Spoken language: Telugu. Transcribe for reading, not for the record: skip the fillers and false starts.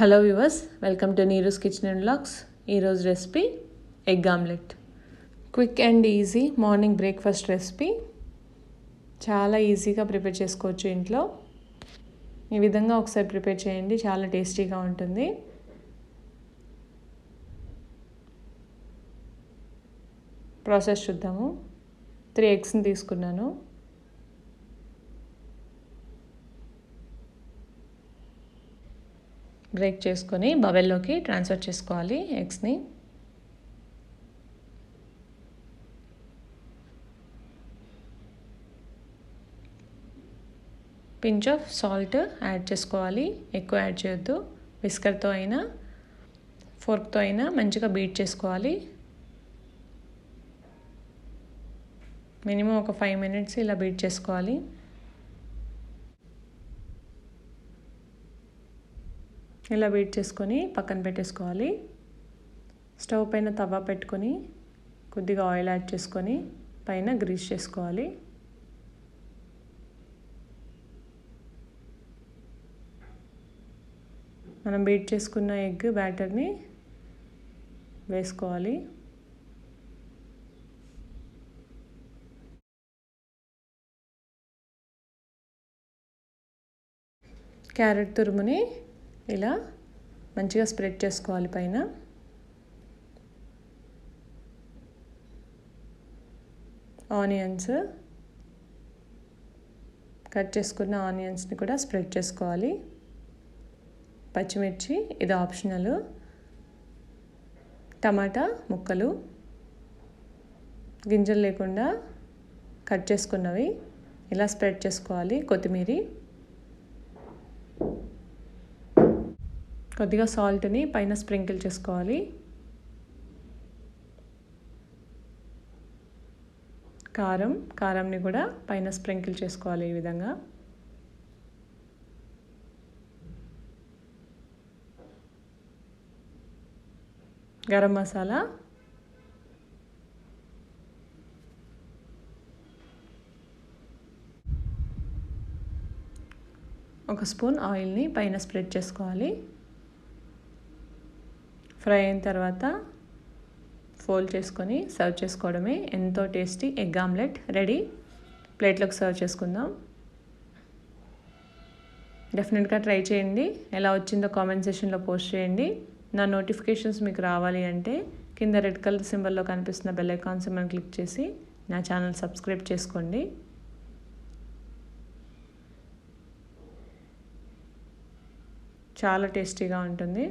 Hello viewers, welcome to Neeru's kitchen and vlogs. ఈరోజు recipe egg omelette. Quick and easy morning breakfast recipe. చాలా ఈజీగా ప్రిపేర్ చేసుకోవచ్చు ఇంట్లో. ఈ విధంగా ఒకసారి ప్రిపేర్ చేయండి, చాలా టేస్టీగా ఉంటుంది. ప్రాసెస్ చూద్దాము. 3 ఎగ్స్ని తీసుకున్నాను. బ్రేక్ చేసుకొని బౌల్లోకి ట్రాన్స్ఫర్ చేసుకోవాలి ఎగ్స్ని. పించ్ ఆఫ్ సాల్ట్ యాడ్ చేసుకోవాలి, ఎక్కువ యాడ్ చేయొద్దు. విస్కర్తో అయినా ఫోర్క్తో అయినా మంచిగా బీట్ చేసుకోవాలి. మినిమం ఒక 5 minutes ఇలా బీట్ చేసుకోవాలి. ఇలా బీట్ చేసుకొని పక్కన పెట్టేసుకోవాలి. స్టవ్ పైన తవ్వ పెట్టుకొని కొద్దిగా ఆయిల్ యాడ్ చేసుకొని పైన గ్రీస్ చేసుకోవాలి. మనం బీట్ చేసుకున్న ఎగ్ బ్యాటర్ని వేసుకోవాలి. క్యారెట్ తురుముని ఇలా మంచిగా స్ప్రెడ్ చేసుకోవాలి పైన. ఆనియన్స్, కట్ చేసుకున్న ఆనియన్స్ని కూడా స్ప్రెడ్ చేసుకోవాలి. పచ్చిమిర్చి ఇది ఆప్షనల్. టమాటా ముక్కలు గింజలు లేకుండా కట్ చేసుకున్నవి ఇలా స్ప్రెడ్ చేసుకోవాలి. కొత్తిమీర, కొద్దిగా సాల్ట్ని పైన స్ప్రింకిల్ చేసుకోవాలి. కారంని కూడా పైన స్ప్రింకిల్ చేసుకోవాలి ఈ విధంగా. గరం మసాలా, ఒక స్పూన్ ఆయిల్ని పైన స్ప్రెడ్ చేసుకోవాలి. ఫ్రై అయిన తర్వాత ఫోల్డ్ చేసుకొని సర్వ్ చేసుకోవడమే. ఎంతో టేస్టీ ఎగ్ ఆమ్లెట్ రెడీ. ప్లేట్లోకి సర్వ్ చేసుకుందాం. డెఫినెట్గా ట్రై చేయండి. ఎలా వచ్చిందో కామెంట్ సెక్షన్లో పోస్ట్ చేయండి. నా నోటిఫికేషన్స్ మీకు రావాలి అంటే కింద రెడ్ కలర్ సింబల్లో కనిపిస్తున్న బెల్ ఐకాన్ సింబల్ క్లిక్ చేసి నా ఛానల్ సబ్స్క్రైబ్ చేసుకోండి. చాలా టేస్టీగా ఉంటుంది.